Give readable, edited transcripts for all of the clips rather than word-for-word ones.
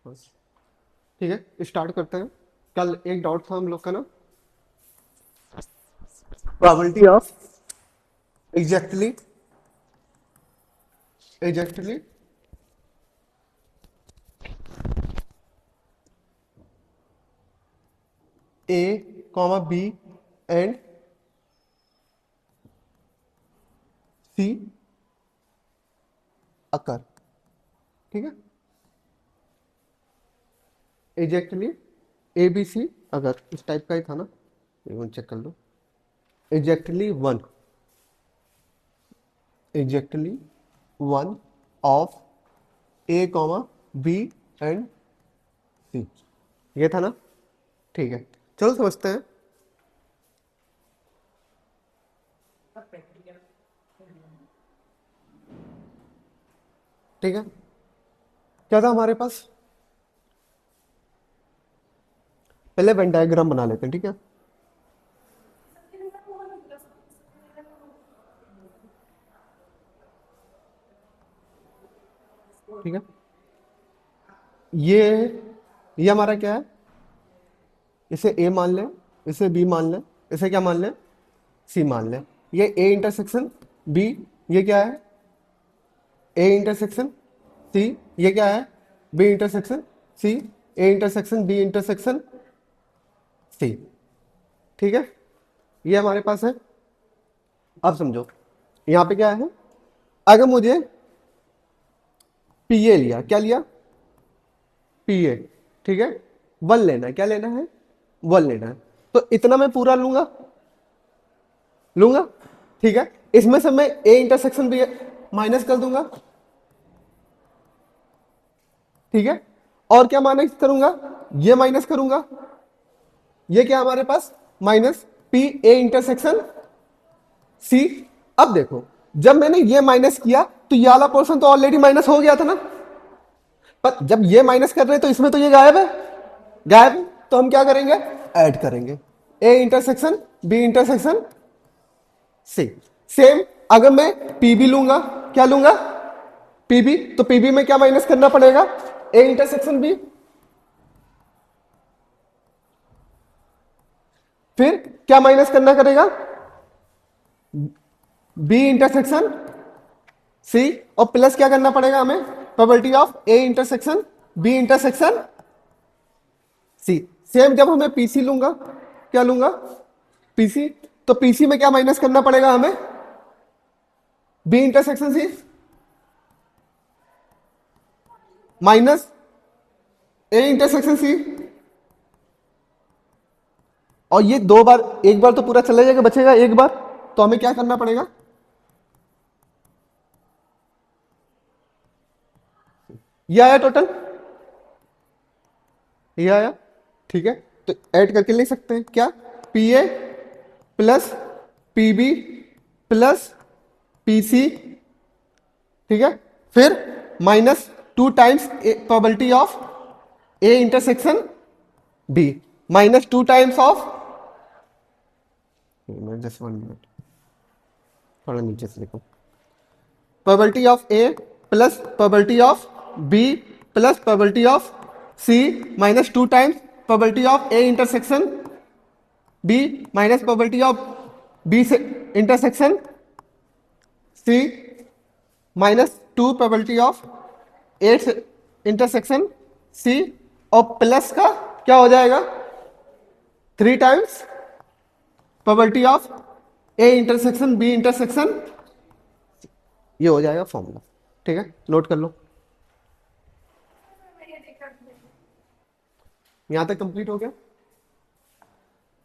बस। ठीक है, स्टार्ट करते हैं। कल एक डाउट था हम लोग का ना, probability of exactly exactly A comma B and C occur. ठीक है, एग्जैक्टली ए बी सी अगर, इस टाइप का ही था ना, एक मिनट चेक कर लो। Exactly one of A comma B and C, ये था ना। ठीक है, चलो समझते हैं। ठीक है, क्या था हमारे पास, पहले वेन डायग्राम बना लेते हैं। ठीक है, ठीक है, ये हमारा क्या है, इसे ए मान लें, इसे बी मान लें, इसे क्या मान लें, सी मान लें। ये ए इंटरसेक्शन बी, ये क्या है, ए इंटरसेक्शन सी, ये क्या है, B intersection C, A intersection B intersection C. ठीक है, ये हमारे पास है। अब समझो यहां पे क्या है, अगर मुझे पी ए लिया, क्या लिया, पी ए, ठीक है, वन लेना है, क्या लेना है, वन लेना है, तो इतना मैं पूरा लूंगा लूंगा। ठीक है, इसमें से मैं ए इंटरसेक्शन भी माइनस कर दूंगा। ठीक है, और क्या माइनस करूंगा, ये माइनस करूंगा, ये क्या हमारे पास minus P A intersection C. अब देखो, जब मैंने ये माइनस किया तो ये वाला पोर्शन तो ऑलरेडी माइनस हो गया था ना, पर जब ये माइनस कर रहे हैं तो इसमें तो ये गायब है, गायब है, तो हम क्या करेंगे, ऐड करेंगे A intersection B intersection C. Same अगर मैं पीबी लूंगा, क्या लूंगा, पीबी, तो पीबी में क्या माइनस करना पड़ेगा, ए इंटरसेक्शन बी, फिर क्या माइनस करना करेगा, बी इंटरसेक्शन सी, और प्लस क्या करना पड़ेगा हमें, probability of A intersection B intersection C. Same जब हमें पीसी लूंगा, क्या लूंगा, पीसी, तो पीसी में क्या माइनस करना पड़ेगा हमें, B intersection C minus A intersection C. और ये दो बार, एक बार तो पूरा चला जाएगा, बचेगा एक बार, तो हमें क्या करना पड़ेगा, ये आया टोटल, ये आया। ठीक है, तो ऐड करके लिख सकते हैं क्या, P A plus P B plus P C. ठीक है, फिर minus two times probability of A intersection B, minus two times of, just one minute, थोड़ा नीचे से लिखो, probability of A plus probability of B plus probability of C minus two times probability of A intersection B minus probability of B से intersection C minus two probability of A intersection C, और plus का क्या हो जाएगा, three times probability of A intersection B intersection, ये हो जाएगा formula. ठीक है, नोट कर लो। यहां तक कंप्लीट हो गया।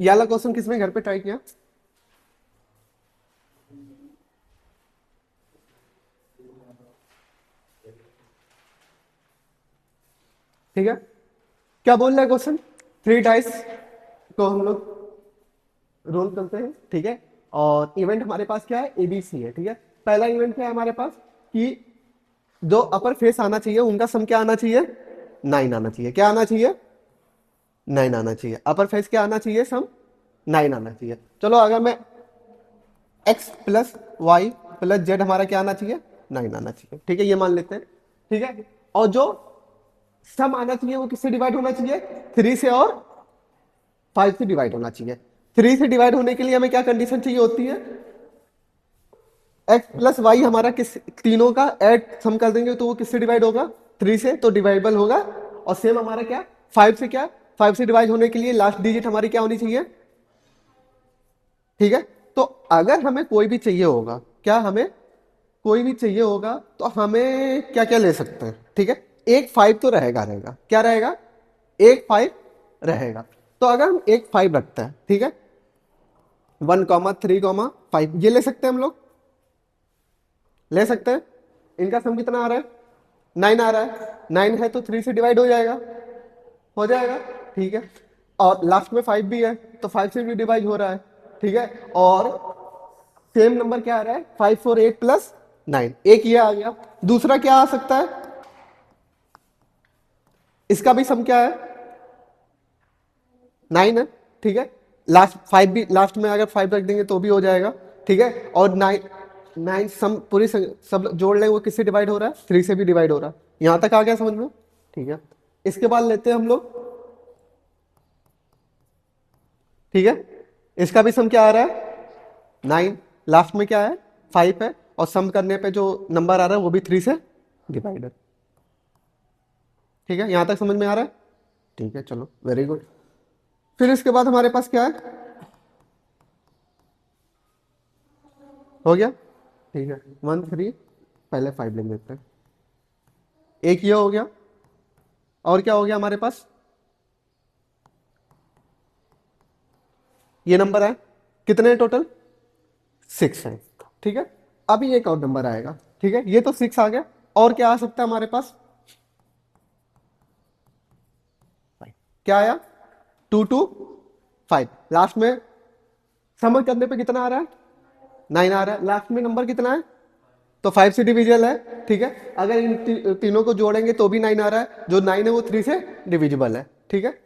ये वाला क्वेश्चन किसने घर पे ट्राई किया, ठीक है, क्या बोल रहा है क्वेश्चन, थ्री डाइस को हम लोग रोल करते हैं। ठीक है, और इवेंट हमारे पास क्या है, एबीसी है। ठीक है, पहला इवेंट क्या है हमारे पास, कि जो अपर फेस आना चाहिए उनका सम क्या आना चाहिए, 9 आना चाहिए, क्या आना चाहिए, 9 आना चाहिए, अपर फेस क्या आना चाहिए, सम 9 आना चाहिए। चलो अगर मैं x plus Y plus Z हमारा क्या आना चाहिए, 9 आना चाहिए। ठीक है, ये मान लेते हैं। ठीक है, और जो सम आना चाहिए वो किससे डिवाइड होना चाहिए, 3 से और 5 से डिवाइड होना चाहिए। 3 से डिवाइड होने के लिए हमें क्या कंडीशन चाहिए होती है, x प्लस वाई हमारा किस तीनों का ऐड सम कर देंगे तो वो किससे डिवाइड होगा, 3 से, तो डिवाइडेबल होगा। और सेम हमारा क्या 5 से, क्या 5 से डिवाइड होने के लिए लास्ट डिजिट हमारी क्या होनी चाहिए, ठीक है। तो अगर हमें कोई भी चाहिए होगा, क्या हमें कोई भी चाहिए होगा तो हमें क्या क्या ले सकते हैं, ठीक है। एक 5 तो रहेगा, रहेगा क्या रहेगा, एक 5 रहेगा। तो अगर हम एक 5 रखते हैं, ठीक है, 1,3,5 ये ले सकते हैं हम लोग, ले सकते हैं। इनका सम कितना आ रहा है, 9 आ रहा है, 9 है तो 3 से डिवाइड हो जाएगा, हो जाएगा, ठीक है। और लास्ट में 5 भी है तो 5 से भी डिवाइड हो रहा है, ठीक है। और सेम नंबर क्या आ रहा है, 5 4 8 + 9, एक ये आ गया। दूसरा क्या आ सकता है, इसका भी सम क्या है, 9 है, ठीक है। लास्ट 5 भी, लास्ट में अगर 5 रख देंगे तो भी हो जाएगा, ठीक है। और 9 सम पूरी सब जोड़ लें वो किससे डिवाइड हो रहा है, 3 से भी डिवाइड हो रहा है। यहां तक आ गया समझ में, ठीक है। इसके बाद लेते हैं हम लोग, ठीक है, इसका भी सम क्या आ रहा है, 9, लास्ट में क्या है 5 है, और सम करने पे जो नंबर आ रहा है वो भी 3 से डिवाइड है, ठीक है। यहां तक समझ में आ रहा है, ठीक है, चलो वेरी गुड। फिर इसके बाद हमारे पास क्या है, हो गया, ठीक है, 1 3, पहले 5 लिख देते हैं, एक ये हो गया। और क्या हो गया हमारे पास, ये नंबर है, कितने हैं टोटल, 6 है, ठीक है। अभी एक और नंबर आएगा, ठीक है, ये तो 6 आ गया। और क्या आ सकता है हमारे पास, क्या आया, 2 2 5, लास्ट में सम करने पे कितना आ रहा है, 9 आ रहा है, लास्ट में नंबर कितना है, तो 5 से डिविजिबल है, ठीक है। अगर इन तीनों को जोड़ेंगे तो भी 9 आ रहा है, जो 9 है वो 3 से डिविजिबल है, ठीक है,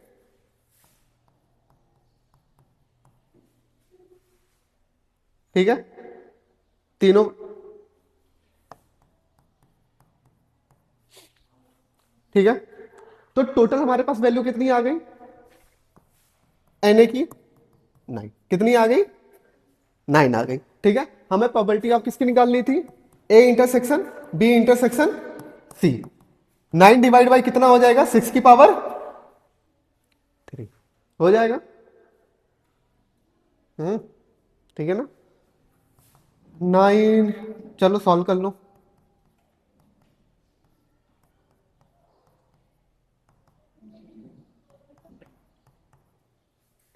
ठीक है, तीनों, ठीक है। तो टोटल हमारे पास वैल्यू कितनी आ गई, एन ए की 9, कितनी आ गई, 9 आ गई, ठीक है। हमें प्रोबेबिलिटी ऑफ किसकी निकालनी थी, A intersection B intersection C. 9 divide by कितना हो जाएगा, 6 की पावर 3 हो जाएगा, ठीक है ना। 9, चलो सॉल्व कर लो,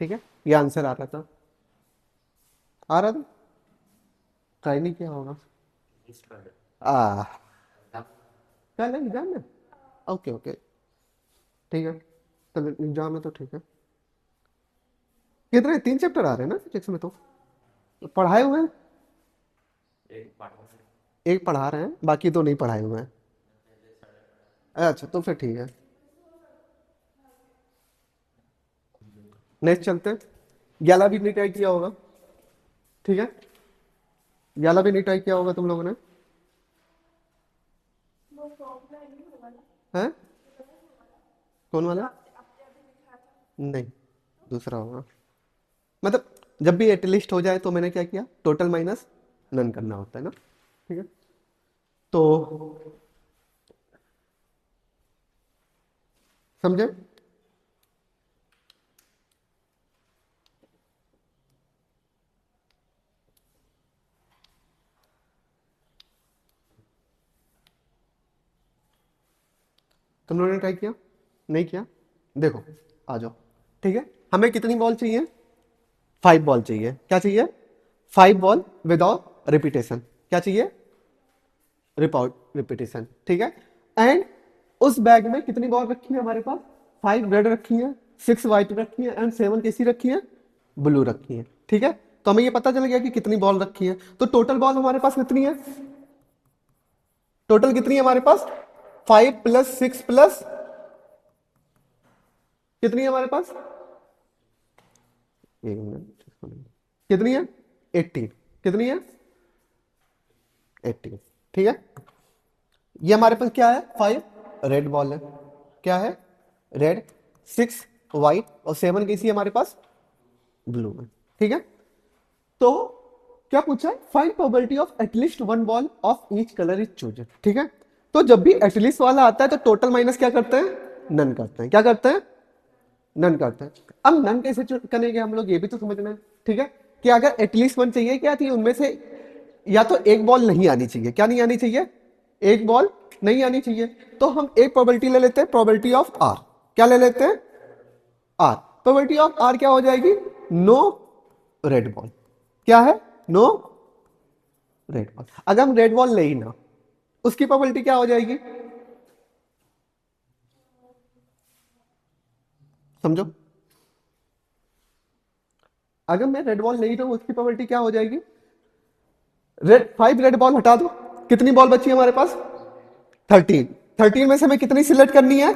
ठीक है। ये आंसर आ रहा था, आ रहा था, ट्राई नहीं किया होगा, आ कल एग्जाम है, ओके ओके, ठीक है, कल एग्जाम है तो ठीक है। कितने 3 चैप्टर आ रहे हैं ना फिजिक्स में, तो पढ़ाए हुए हैं, एक पढ़ा रहे हैं बाकी दो नहीं पढ़ाए हुए हैं, अच्छा तो फिर ठीक है। नेक्स्ट चलते हैं, 11 भी नहीं ट्राई किया होगा, ठीक है, 11 भी नहीं ट्राई किया होगा तुम लोगों ने, हैं, कौन वाला, नहीं दूसरा होगा, मतलब जब भी एटलीस्ट हो जाए तो मैंने क्या किया, टोटल माइनस नन करना होता है ना, ठीक है। तो समझे, तुम लोगों ने ट्राई किया, नहीं किया, देखो आ जाओ, ठीक है। हमें कितनी बॉल चाहिए, 5 बॉल चाहिए, क्या चाहिए, 5 बॉल विदाउट रिपीटेशन, क्या चाहिए, रिपोर्ट रिपीटेशन, ठीक है। एंड उस बैग में कितनी बॉल रखी है हमारे पास, 5 रेड रखी है, 6 व्हाइट रखी है, एंड 7 कैसी रखी है, ब्लू रखी है, ठीक है। तो हमें ये पता चल गया कि कितनी बॉल रखी है। तो टोटल बॉल हमारे पास कितनी है, टोटल कितनी है हमारे पास, 5 + 6 + कितनी है हमारे पास, एक मिनट, कितनी है, 18, कितनी है, 18, ठीक है। ये हमारे पास क्या है, 5 रेड बॉल है, क्या है, रेड, 6 व्हाइट और 7 कैसी है हमारे पास, ब्लू में। ठीक है, तो क्या पूछा है, find probability of at least one ball of each colour is chosen. ठीक है, तो जब भी एटलीस्ट वाला आता है तो टोटल माइनस क्या करते हैं, नन करते हैं। क्या करते हैं, नन करते हैं। अब नन कैसे करेंगे हम लोग, ये भी तो समझना है। ठीक है, कि अगर एटलीस्ट वन चाहिए, क्या थी उनमें से या तो एक बॉल नहीं आनी चाहिए, क्या नहीं आनी चाहिए, एक बॉल नहीं आनी चाहिए, तो हम एक प्रोबेबिलिटी ले लेते हैं, प्रोबेबिलिटी ऑफ आर। क्या ले लेते हैं, आर। प्रोबेबिलिटी ऑफ आर क्या हो जाएगी, नो रेड बॉल। क्या है, नो रेड बॉल। अगर हम रेड बॉल ले ही ना, उसकी प्रोबेबिलिटी क्या हो जाएगी, समझो। अगर मैं रेड बॉल नहीं रहूं, उसकी प्रोबेबिलिटी क्या हो जाएगी, रेड 5 रेड बॉल हटा दो, कितनी बॉल बची है हमारे पास, 13। 13 में से हमें कितनी सिलेक्ट करनी है,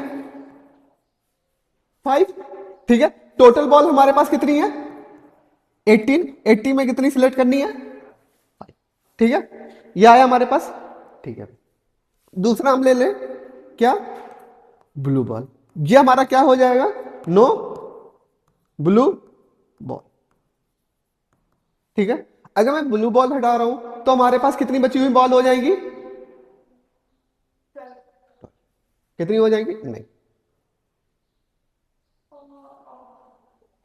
5। ठीक है, टोटल बॉल हमारे पास कितनी है, 18। 80 में कितनी सिलेक्ट करनी है, 5। ठीक है, ये आया हमारे पास। ठीक है, दूसरा हम ले लें, क्या, ब्लू बॉल। ये हमारा क्या हो जाएगा, नो ब्लू बॉल। ठीक है, अगर मैं ब्लू बॉल हटा रहा हूं तो हमारे पास कितनी बची हुई बॉल हो जाएगी, कितनी हो जाएगी, नहीं,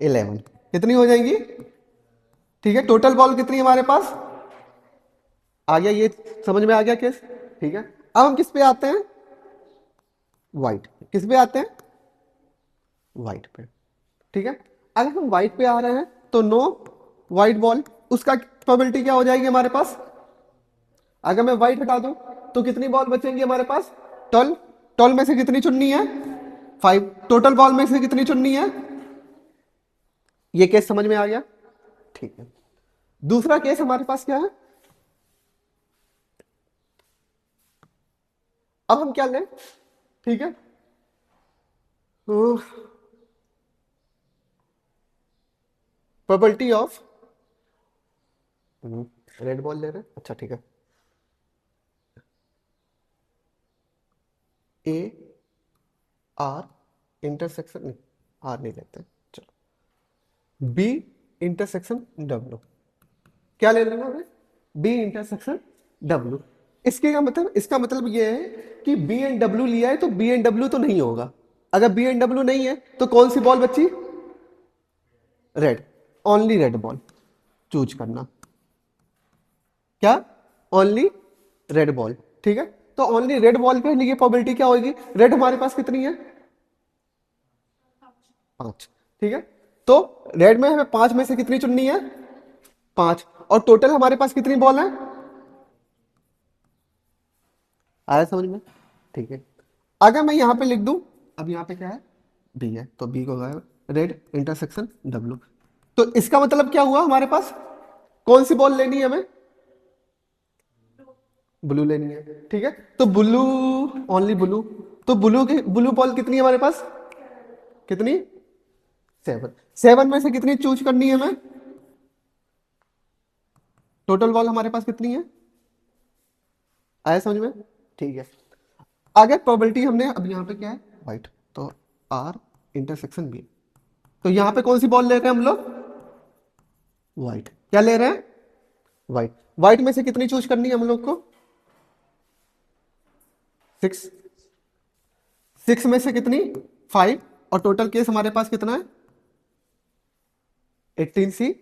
11 कितनी हो जाएंगी। ठीक है, टोटल बॉल कितनी है हमारे पास, आ गया, ये समझ में आ गया केस। ठीक है, अब हम किस पे आते हैं, व्हाइट। किस पे आते हैं, व्हाइट पे। ठीक है, अगर हम व्हाइट पे आ रहे हैं तो नो व्हाइट बॉल, उसका प्रोबेबिलिटी क्या हो जाएगी हमारे पास, अगर मैं व्हाइट हटा दूं तो कितनी बॉल बचेंगी हमारे पास, 12। 12 में से कितनी चुननी है, 5। टोटल बॉल में से कितनी चुननी है, ये केस समझ में आ गया। ठीक है, दूसरा केस हमारे पास क्या है, अब हम क्या लें, ठीक है, प्रोबेबिलिटी ऑफ, रेड बॉल ले रहे हैं, अच्छा ठीक है, ए आर इंटरसेक्शन, नहीं आर नहीं लेते, चलो बी इंटरसेक्शन डब्ल्यू। क्या ले लेना हमें, बी इंटरसेक्शन डब्ल्यू। इसके का मतलब, इसका मतलब ये है कि बी एंड डब्ल्यू लिया है तो बी एंड डब्ल्यू तो नहीं होगा। अगर बी एंड डब्ल्यू नहीं है तो कौन सी बॉल बची, red, only red ball choose करना। क्या, ओनली रेड बॉल। ठीक है, तो ओनली रेड बॉल के लिए प्रोबेबिलिटी क्या होगी, रेड हमारे पास कितनी है, 5। ठीक है, तो रेड में हमें 5 में से कितनी चुननी है, 5। और टोटल हमारे पास कितनी बॉल है, आया समझ में। ठीक है, अगर मैं यहां पे लिख दूं, अब यहां पे क्या है, बी है, तो बी को होगा रेड इंटरसेक्शन डब्ल्यू। तो इसका मतलब क्या हुआ, हमारे पास कौन सी बॉल लेनी है हमें, ब्लू लेनी है। ठीक है, तो ब्लू, ओनली ब्लू, तो ब्लू की ब्लू बॉल कितनी है हमारे पास, कितनी, 7। 7 में से कितनी चूज करनी है हमें, टोटल बॉल हमारे पास कितनी है, आया समझ में। ठीक है, अगर प्रोबेबिलिटी हमने, अब यहाँ पे क्या है, व्हाइट, तो आर इंटरसेक्शन बी, तो यहाँ पे कौन सी बॉल ले रहे हैं हम लोग, व्हाइट। क्या ले रहे हैं, व्हाइट। व्हाइट में से कितनी चूज करनी है हम लोग को, 6। 6 में से कितनी, 5। और टोटल केस हमारे पास कितना है, 18 सी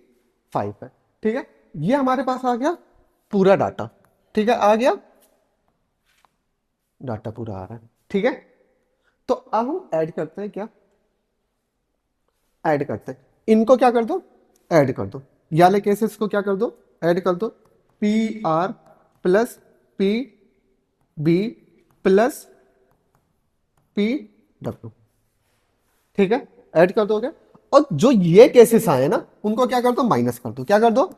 5 है। ठीक है, ये हमारे पास आ गया पूरा डाटा। ठीक है, आ गया डाटा पूरा आ रहा है। ठीक है, तो अब हम ऐड करते हैं, क्या ऐड करते हैं, इनको क्या कर दो, ऐड कर दो, ये वाले केसेस को क्या कर दो, ऐड कर दो, P R plus P B plus P W. ठीक है, ऐड कर दोगे, और जो ये केसेस आए ना उनको क्या कर दो, माइनस कर दो। क्या कर दो,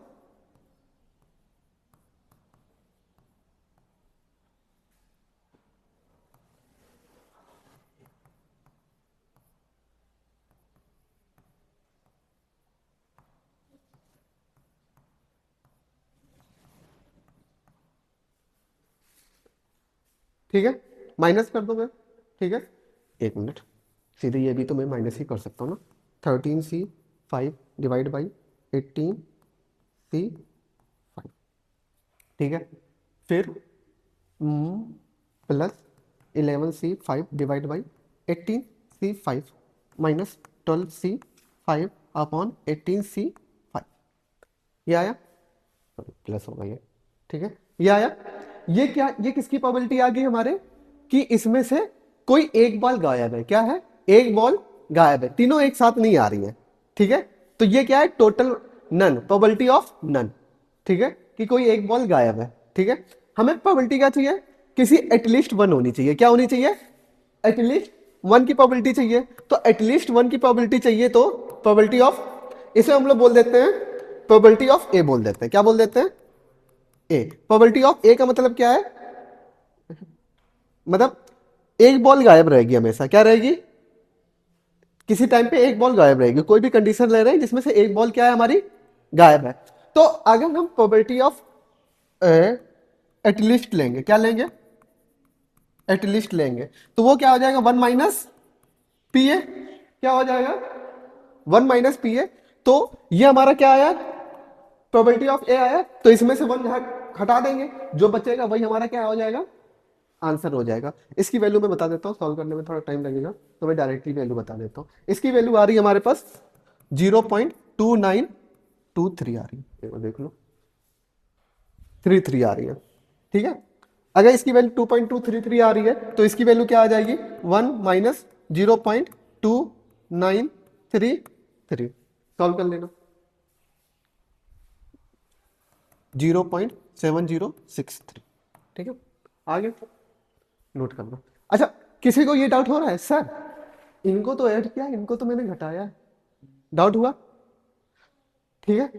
ठीक है, माइनस कर दो मैं। ठीक है, एक मिनट, सीधे ये भी तो मैं माइनस ही कर सकता हूँ ना। 13C5 डिवाइड बाई 18C5, ठीक है। फिर plus 11C5 divide by 18C5 minus 12C5 upon 18C5, ये आया, प्लस होगा ये, ठीक है, ये आया। ये क्या, ये किसकी प्रोबेबिलिटी आ गई हमारे कि इसमें से कोई एक बॉल गायब है। क्या है, एक बॉल गायब है, तीनों एक साथ नहीं आ रही है, ठीक है। तो ये क्या है, total none, probability of none, ठीक है, कि कोई एक बॉल गायब है, ठीक है। हमें प्रोबेबिलिटी क्या चाहिए, किसी एटलीस्ट वन होनी चाहिए। क्या होनी चाहिए, एटलीस्ट वन की प्रोबेबिलिटी चाहिए। तो एटलीस्ट वन की प्रोबेबिलिटी चाहिए, तो प्रोबेबिलिटी ऑफ, इसे हम लोग बोल देते हैं प्रोबेबिलिटी ऑफ ए बोल देते हैं। क्या बोल देते हैं, ए। प्रोबेबिलिटी ऑफ ए का मतलब क्या है, मतलब एक बॉल गायब रहेगी हमेशा। क्या रहेगी, किसी टाइम पे एक बॉल गायब रहेगी। कोई भी कंडीशन ले रहे हैं जिसमें से एक बॉल क्या है हमारी, गायब है। तो अगर हम प्रोबेबिलिटी ऑफ एटलीस्ट लेंगे, क्या लेंगे, एटलीस्ट लेंगे, तो वो क्या हो जाएगा, वन माइनस पी ए। क्या हो जाएगा, वन माइनस पी ए। तो ये हमारा क्या आया, प्रोबेबिलिटी ऑफ ए आया। तो इसमें से वन हटा देंगे, जो बचेगा वही हमारा क्या हो जाएगा, आंसर हो जाएगा। इसकी वैल्यू मैं बता देता हूँ, सॉल्व करने में थोड़ा टाइम लगेगा, तो मैं डायरेक्टली वैल्यू बता देता हूँ। इसकी वैल्यू आ रही है हमारे पास 0.2923 आ रही है, देख लो 33 आ रही है, ठीक है। अगर इसकी वैल्यू 2.233 आ रही है तो इसकी वैल्यू क्या आ जाएगी, 1 माइनस 0.2933, सॉल्व कर लेना, 0.7063, ठीक है। आगे नोट कर लो। अच्छा, किसी को ये डाउट हो रहा है, सर इनको तो ऐड किया, इनको तो मैंने घटाया, डाउट हुआ, ठीक है।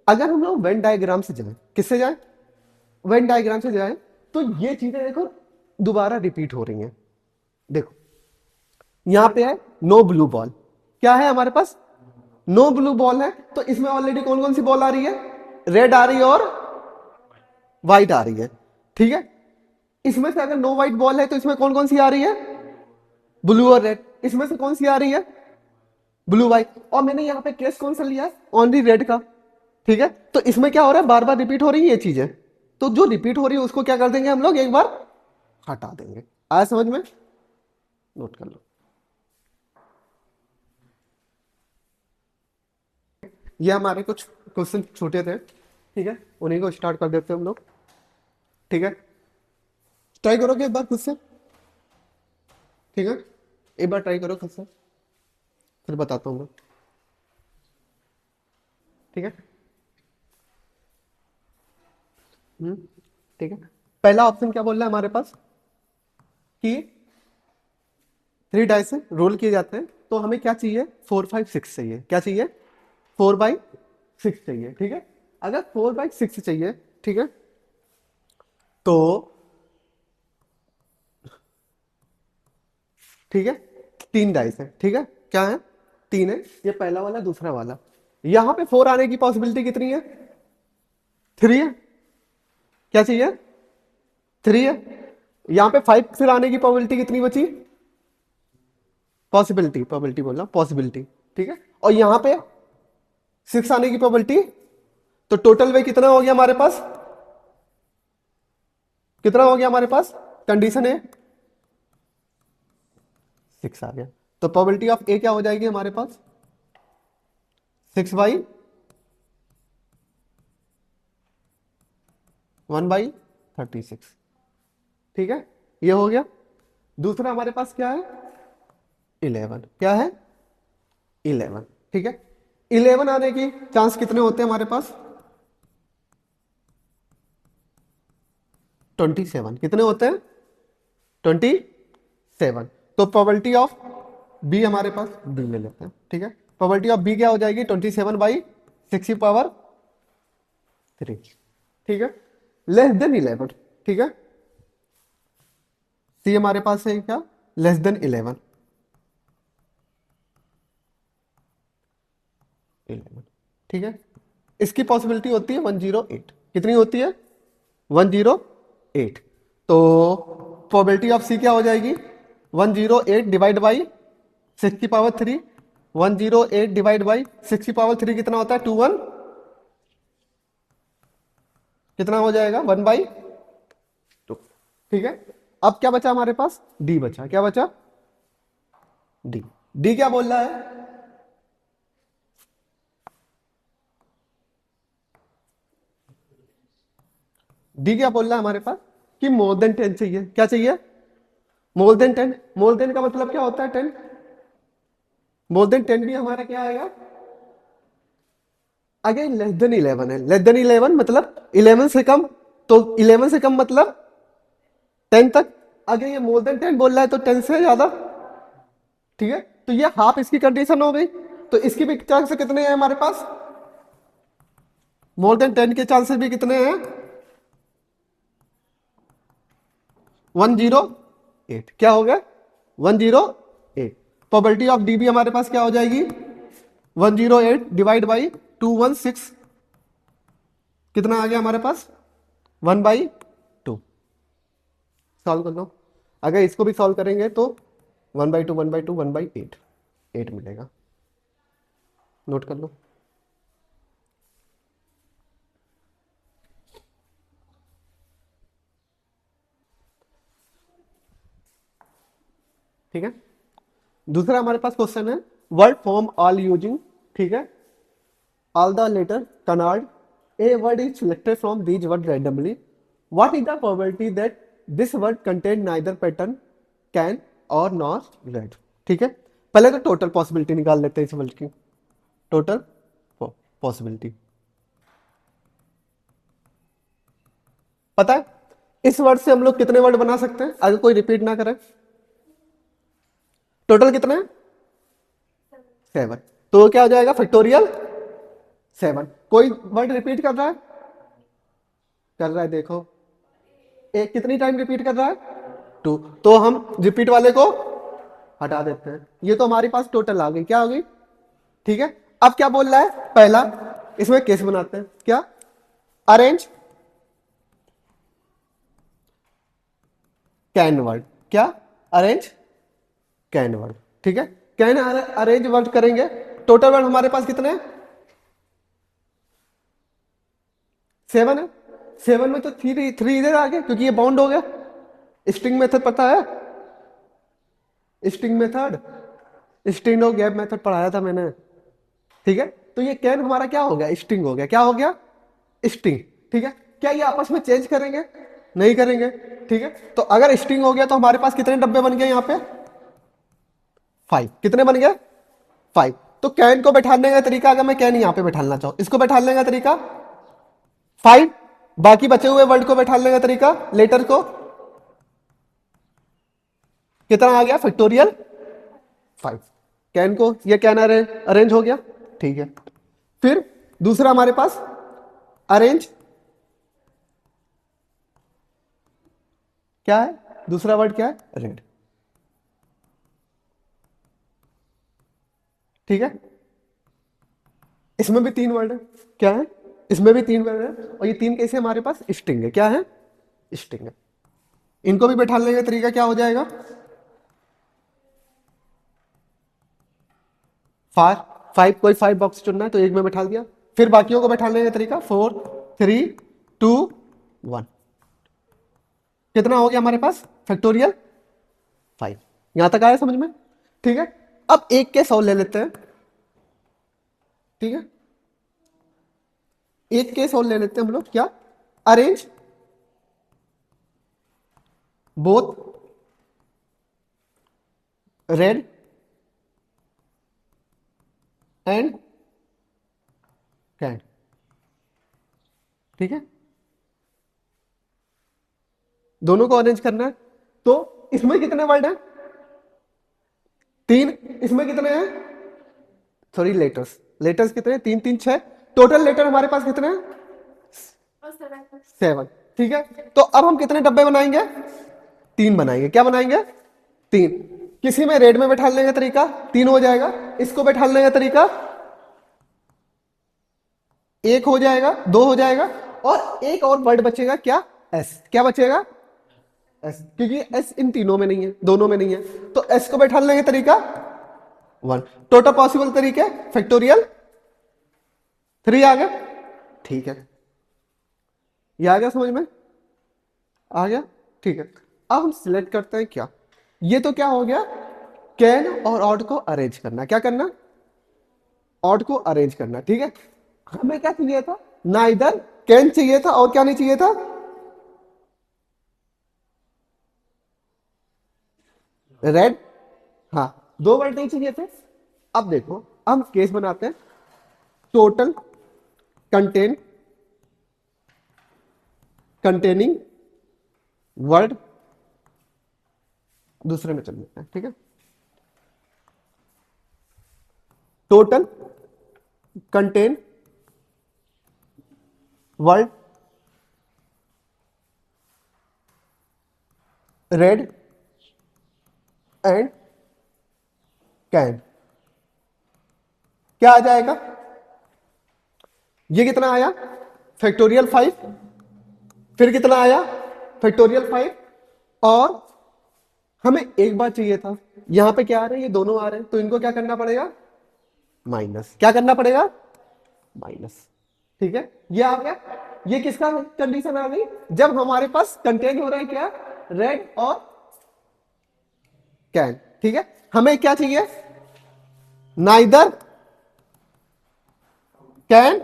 अगर हम लोग वेन डायग्राम से जाएं, किससे जाएं, वेन डायग्राम से जाएं, तो ये चीजें देखो दोबारा रिपीट हो रही हैं। देखो यहां पे है नो ब्लू बॉल, क्या है हमारे पास, नो ब्लू बॉल है। तो इसमें ऑलरेडी कौन कौन सी बॉल आ रही है, रेड आ रही है और व्हाइट आ रही है, ठीक है। इसमें से अगर नो व्हाइट बॉल है तो इसमें कौन कौन सी आ रही है, ब्लू और रेड। इसमें से कौन सी आ रही है, ब्लू व्हाइट। और मैंने यहाँ पे केस कौन सा लिया है, ओनली रेड का, ठीक है। तो इसमें क्या हो रहा है, बार बार रिपीट हो रही है ये चीजें। तो जो रिपीट हो रही है उसको क्या कर देंगे हम लोग, एक बार हटा देंगे। आया समझ में, नोट कर लो। ये हमारे कुछ क्वेश्चन छोटे थे, ठीक है, उन्हीं को स्टार्ट कर देते हैं हम लोग, ठीक है। ट्राई करोगे एक बार खुद से, ठीक है, एक बार ट्राई करो खुद से, फिर बताता हूँ मैं, ठीक है। ठीक है। पहला ऑप्शन क्या बोल रहा है हमारे पास कि 3 डाइस से रोल किए जाते हैं, तो हमें क्या चाहिए, 4 5 6 चाहिए। क्या चाहिए, 4/6 चाहिए, ठीक है। अगर 4/6 चाहिए, ठीक है, तो ठीक है, 3 डाइस है, ठीक है, क्या है, 3 है, ये पहला वाला दूसरा वाला। यहां पे 4 आने की पॉसिबिलिटी कितनी है, 3 है। क्या चाहिए, 3 है। यहां पे 5 फिर आने की प्रोबेबिलिटी कितनी बची, पॉसिबिलिटी, प्रोबेबिलिटी बोल रहा हूं, पॉसिबिलिटी, ठीक है। और यहां पे 6 आने की प्रोबेबिलिटी। तो टोटल वे कितना हो गया हमारे पास, कितना हो गया हमारे पास, कंडीशन है 6 आ गया। तो प्रोबेबिलिटी ऑफ ए क्या हो जाएगी हमारे पास, 6/1/36, ठीक है, ये हो गया। दूसरा हमारे पास क्या है, 11, क्या है, 11, ठीक है। 11 आने की चांस कितने होते हैं हमारे पास, 27, कितने होते हैं, 27। तो प्रोबेबिलिटी ऑफ बी हमारे पास, बी ले लेते हैं, ठीक है। प्रोबेबिलिटी ऑफ बी क्या हो जाएगी, 27/6/3, ठीक है, लेस देन 11, ठीक है। सी हमारे पास है क्या, लेस देन 11, 11, ठीक है। इसकी पॉसिबिलिटी होती है 108, कितनी होती है, 108। तो प्रोबेबिलिटी ऑफ सी क्या हो जाएगी, 108 डिवाइड बाई 6 की पावर 3, 108 डिवाइड बाई 6 की पावर 3 कितना होता है? 21, कितना हो जाएगा? 1/2। ठीक है, अब क्या बचा हमारे पास? डी बचा। क्या बचा? डी। डी क्या बोल रहा है? डी क्या बोल रहा है हमारे पास कि मोर देन 10 चाहिए। क्या चाहिए? More than 10। मोर देन का मतलब क्या होता है? 10। मोर देन 10 भी हमारा क्या आएगा? अगेन लेस देन 11 है। लेस देन 11 मतलब 11 से कम, तो 11 से कम मतलब 10 तक। अगर ये मोर देन 10 बोल रहा है तो 10 से ज्यादा। ठीक है, तो ये हाफ इसकी कंडीशन हो गई। तो इसकी भी चांसेस कितने हैं हमारे पास? मोर देन 10 के चांसेस भी कितने हैं? 108। क्या हो गया? 108। प्रोबेबिलिटी ऑफ डी भी हमारे पास क्या हो जाएगी? 108 डिवाइड बाई 216, कितना आ गया हमारे पास? 1/2। सॉल्व कर लो। अगर इसको भी सॉल्व करेंगे तो 1/2 1/2 1/8, 8 मिलेगा। नोट कर लो। ठीक है, दूसरा हमारे पास क्वेश्चन है वर्ड फॉर्म ऑल यूजिंग। ठीक है, all the letter canard a word is selected from these word randomly, what is the probability that this word contain neither pattern can or not red. ठीक है, पहले तो total possibility निकाल लेते हैं इस वर्ड की। टोटल पॉसिबिलिटी पता है इस वर्ड से हम लोग कितने वर्ड बना सकते हैं अगर कोई रिपीट ना करे? टोटल कितने हैं? 7। तो क्या हो जाएगा? फैक्टोरियल 7। कोई वर्ड रिपीट कर रहा है? कर रहा है, देखो एक कितनी टाइम रिपीट कर रहा है? 2। तो हम रिपीट वाले को हटा देते हैं। ये तो हमारे पास टोटल आ गई। क्या हो गई? ठीक है, अब क्या बोल रहा है? पहला इसमें केस बनाते हैं। क्या? Arrange can word. क्या? Arrange can word. ठीक है, कैन अरेंज वर्ड करेंगे। टोटल वर्ड हमारे पास कितने हैं? 7 है। 7 में तो थ्री थ्री इधर आ गया क्योंकि ये बाउंड हो गया। स्ट्रिंग मेथड पता है? स्ट्रिंग मेथड, स्ट्रिंग और गैप मेथड पढ़ाया था मैंने। ठीक है, तो ये कैन हमारा क्या हो गया? स्ट्रिंग हो गया। क्या हो गया? स्ट्रिंग। ठीक है, क्या ये आपस में चेंज करेंगे? नहीं करेंगे। ठीक है, तो अगर स्ट्रिंग हो गया तो हमारे पास कितने डब्बे बन गए यहाँ पे? 5। कितने बन गए? 5। तो कैन को बैठाने का तरीका, अगर मैं कैन यहाँ पे बैठाना चाहूँ, इसको बैठाने का तरीका 5, बाकी बचे हुए वर्ड को बैठाने का तरीका लेटर को कितना आ गया? फैक्टोरियल 5। कैन को ये कैन अरेंज हो गया। ठीक है, फिर दूसरा हमारे पास अरेंज क्या है? दूसरा वर्ड क्या है? रेड। ठीक है, इसमें भी 3 वर्ड है। क्या है? इसमें भी 3 वर्ड है और ये 3 कैसे हमारे पास? स्ट्रिंग है। क्या है? स्ट्रिंग है। इनको भी बैठाने का तरीका क्या हो जाएगा? 5। कोई 5 बॉक्स चुनना है तो एक में बैठा दिया। फिर बाकियों को बैठाने का तरीका 4 3 2 1। कितना हो गया हमारे पास? फैक्टोरियल 5। यहां तक आया समझ में? ठीक है, अब एक के 100 ले लेते हैं। ठीक है, एक केस और ले लेते हैं हम लोग। क्या? Arrange both red and can. ठीक है, दोनों को अरेंज करना है। तो इसमें कितने वर्ड हैं? 3। इसमें कितने हैं? Sorry, letters. लेटर्स कितने हैं? 3 3 6। टोटल लेटर हमारे पास कितने हैं? 7। ठीक है, तो अब हम कितने डब्बे बनाएंगे? 3 बनाएंगे। क्या बनाएंगे? 3। किसी में रेड में बैठाने का तरीका 3 हो जाएगा। इसको बैठाने का तरीका 1 हो जाएगा, 2 हो जाएगा, और एक और वर्ड बचेगा। क्या? एस। क्या बचेगा? एस, क्योंकि एस इन तीनों में नहीं है, दोनों में नहीं है, तो एस को बैठाने का तरीका 1। टोटल पॉसिबल तरीके फैक्टोरियल 3 आ गया, ठीक है, ये आ गया समझ में, आ गया, ठीक है। अब हम सिलेक्ट करते हैं क्या, ये तो क्या हो गया, कैन और ऑड को अरेंज करना, क्या करना, ऑड को अरेंज करना, ठीक है। हमें क्या चाहिए था, नाइदर कैन चाहिए था, और क्या नहीं चाहिए था, रेड, हाँ, दो वर्ड नहीं चाहिए थे। अब देखो हम केस बनाते हैं, टोटल कंटेन कंटेनिंग वर्ड, दूसरे में चल लेते हैं, ठीक है। Total contain word red and can, क्या आ जाएगा, ये कितना आया, फैक्टोरियल 5, फिर कितना आया, फैक्टोरियल 5, और हमें एक बात चाहिए था, यहां पे क्या आ रहे हैं, ये दोनों आ रहे हैं, तो इनको क्या करना पड़ेगा, माइनस, क्या करना पड़ेगा, माइनस, ठीक है। ये आ गया, ये किसका कंडीशन आ गई, जब हमारे पास कंटेन हो रहा है क्या, रेड और कैन, ठीक है। हमें क्या चाहिए, नाइदर कैन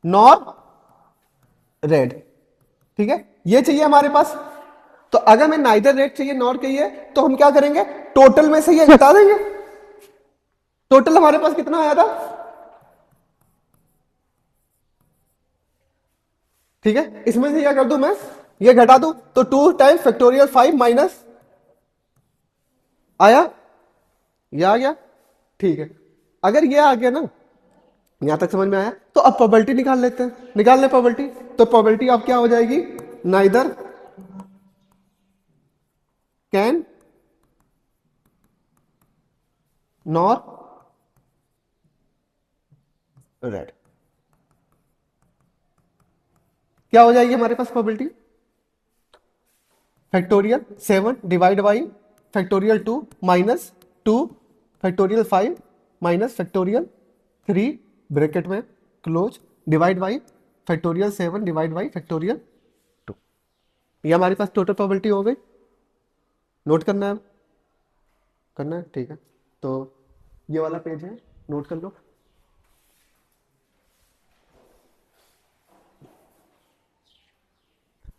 नॉर रेड, ठीक है, ये चाहिए हमारे पास। तो अगर हमें नाइदर रेड चाहिए नॉर चाहिए, तो हम क्या करेंगे, टोटल में से ये घटा देंगे, टोटल हमारे पास कितना आया था, ठीक है, इसमें से क्या कर दूं मैं, ये घटा दूं, तो 2 टाइम्स फैक्टोरियल 5 माइनस आया, ये आ गया, ठीक है। अगर ये आ गया ना, यहां तक समझ में आया, तो अब प्रोबेबिलिटी निकाल लेते हैं, निकाल ले प्रोबेबिलिटी, तो प्रोबेबिलिटी अब क्या हो जाएगी, नाइदर कैन नॉर रेड, क्या हो जाएगी हमारे पास probability, factorial 7 divide by factorial 2 minus 2 factorial 5 minus factorial 3 bracket में close divide by factorial 7 divide by factorial 2, ये हमारे पास टोटल प्रोबेबिलिटी हो गई। नोट करना है, करना है, ठीक है। तो ये वाला पेज है, नोट कर लो।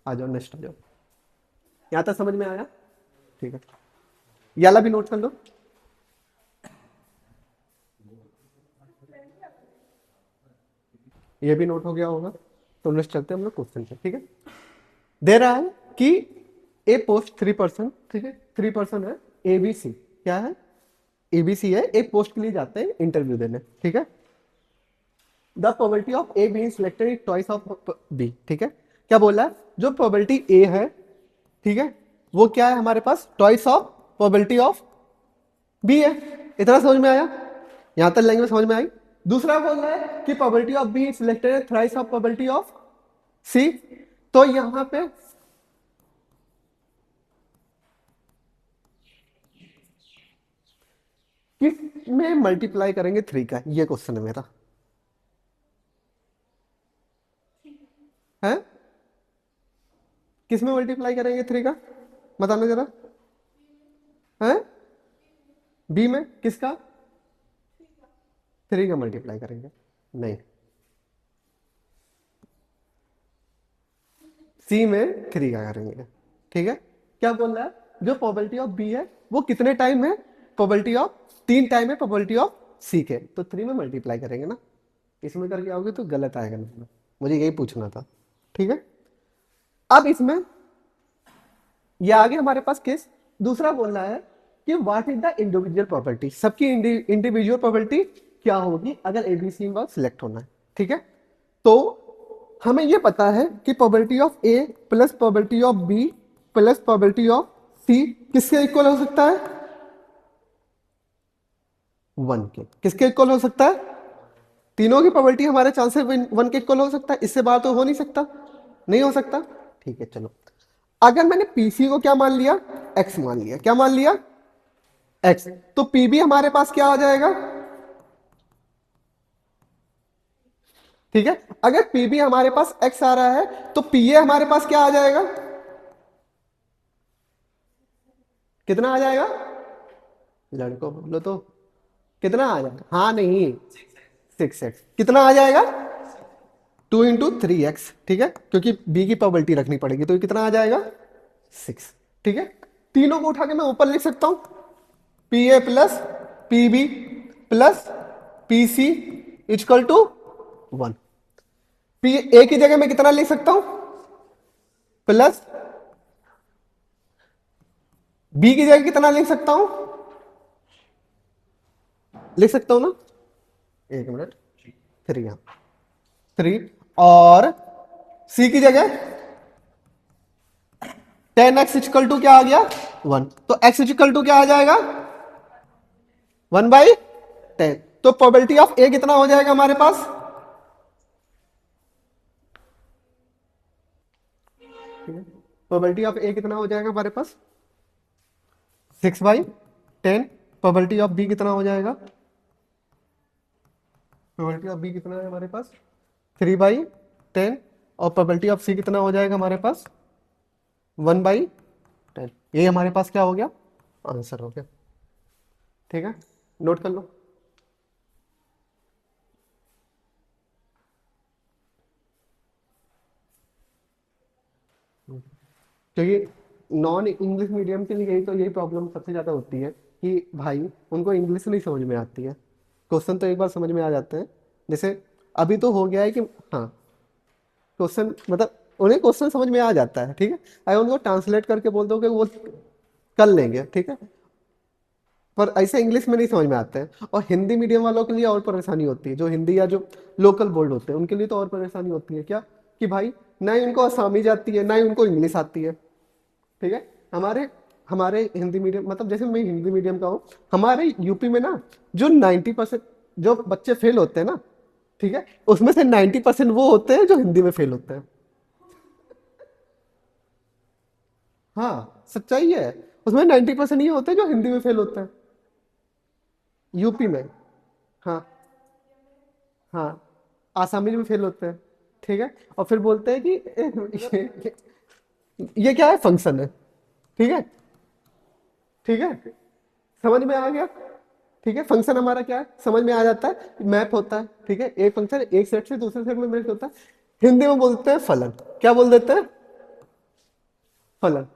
आ जाओ, नेक्स्ट आ जाओ, यहां तक समझ में आया, ठीक है, ये वाला भी नोट कर लो। ये भी नोट हो गया होगा, तो नेक्स्ट चलते हैं हम लोग क्वेश्चन पे, ठीक है। दे रहा है कि ए पोस्ट 3%, ठीक है, 3% है, एबीसी क्या है, एबीसी है, एक पोस्ट के लिए जाते हैं इंटरव्यू देने, ठीक है। The probability of A being selected is twice of B, ठीक है। क्या बोला है, जो प्रोबेबिलिटी ए है, ठीक है, वो क्या है हमारे पास, twice of probability of B है, इतना समझ में आया, यहां तक लैंग्वेज समझ में आई। दूसरा बोल रहा है कि प्रोबेबिलिटी ऑफ बी सिलेक्टेड है थ्राइस ऑफ प्रोबेबिलिटी ऑफ सी, तो यहां पे किस में मल्टीप्लाई करेंगे 3 का, ये क्वेश्चन है मेरा, है किस में मल्टीप्लाई करेंगे 3 का, बताना जरा, है बी में किसका, 3 का मल्टीप्लाई करेंगे, नहीं, सी में 3 का करेंगे, ठीक है। क्या बोल रहा है, जो प्रोबेबिलिटी ऑफ बी है वो कितने टाइम है, प्रोबेबिलिटी ऑफ 3 टाइम है प्रोबेबिलिटी ऑफ सी के, तो 3 में मल्टीप्लाई करेंगे ना, इसमें करके आओगे तो गलत आएगा ना, मुझे यही पूछना था, ठीक है। अब इसमें ये आगे हमारे पास केस दूसरा बोल रहा है कि what is the individual property, सबकी इंडिविजुअल प्रॉपर्टी क्या होगी अगर एबीसी में सिलेक्ट होना है, ठीक है। तो हमें ये पता है कि probability of A plus probability of B plus probability of C किसके इक्वल हो सकता है, 1 के, किसके इक्वल हो सकता है, तीनों की प्रोबेबिलिटी हमारे चांसेस 1 के इक्वल हो सकता है, इससे बाहर तो हो नहीं सकता, नहीं हो सकता, ठीक है चलो, अगर मैंने पीसी को क्या मान लिया, एक्स मान लिया, क्या मान लिया, एक्स, तो पीबी हमारे पास क्या आ जाएगा, ठीक है। अगर पीबी हमारे पास एक्स आ रहा है तो पीए हमारे पास क्या आ जाएगा, कितना आ जाएगा, लड़कों बोलो तो, कितना आ जाएगा, हाँ नहीं, 6x, कितना आ जाएगा, 2 × 3x, ठीक है, क्योंकि बी की प्रोबेबिलिटी रखनी पड़ेगी, तो ये कितना आ जाएगा, 6, ठीक है। तीनों को उठा के मैं ऊपर लिख सकता हूं, P A plus P B plus P C equal to 1। P A की जगह मैं कितना लिख सकता हूं, प्लस बी की जगह कितना लिख सकता हूं, लिख सकता हूं ना, एक मिनट, 3, यहां 3, और सी की जगह 10x इजकल टू क्या आ गया, 1, तो x इजकल टू क्या आ जाएगा, 1/10, तो प्रोबेबिलिटी ऑफ ए कितना हो जाएगा हमारे पास, प्रोबेबिलिटी ऑफ ए कितना हो जाएगा हमारे पास, 6/10, प्रोबेबिलिटी ऑफ बी कितना हो जाएगा, प्रोबेबिलिटी ऑफ बी कितना है हमारे पास, 3/10, और प्रोबेबिलिटी ऑफ सी कितना हो जाएगा हमारे पास, 1/10। ये हमारे पास क्या हो गया, आंसर हो गया, ठीक है, नोट कर लो। क्योंकि नॉन इंग्लिश मीडियम के लिए यही तो, यही प्रॉब्लम सबसे ज़्यादा होती है कि भाई उनको इंग्लिश नहीं समझ में आती है, क्वेश्चन तो एक बार समझ में आ जाते हैं, जैसे अभी तो हो गया है कि हाँ, क्वेश्चन मतलब उन्हें क्वेश्चन समझ में आ जाता है, ठीक है, अगर उनको ट्रांसलेट करके बोल दो कि वो कर लेंगे, ठीक है, पर ऐसे इंग्लिश में नहीं समझ में आते हैं। और हिंदी मीडियम वालों के लिए और परेशानी होती है, जो हिंदी या जो लोकल बोर्ड होते हैं उनके लिए तो और परेशानी होती है, क्या कि भाई ना ही उनको आसामी जाती है, ना ही उनको इंग्लिश आती है, ठीक है। हमारे हमारे हिंदी मीडियम, मतलब जैसे मैं हिंदी मीडियम का हूँ, हमारे यूपी में ना जो 90% जो बच्चे फेल होते हैं ना, ठीक है, उसमें से 90% वो होते हैं जो हिंदी में फेल होते हैं। हाँ सच्चाई है, उसमें 90% ये होते हैं जो हिंदी में फेल होते हैं, यूपी में। हाँ, हाँ, आसामी में फेल होते हैं, ठीक है, और फिर बोलते हैं कि ये क्या है, फंक्शन है, ठीक है, ठीक है, समझ में आ गया, ठीक है, फंक्शन हमारा क्या है समझ में आ जाता है, मैप होता है, ठीक है, एक फंक्शन एक सेट से दूसरे सेट में मैप होता है। हिंदी में बोलते हैं फलन, क्या बोल देते हैं, फलन।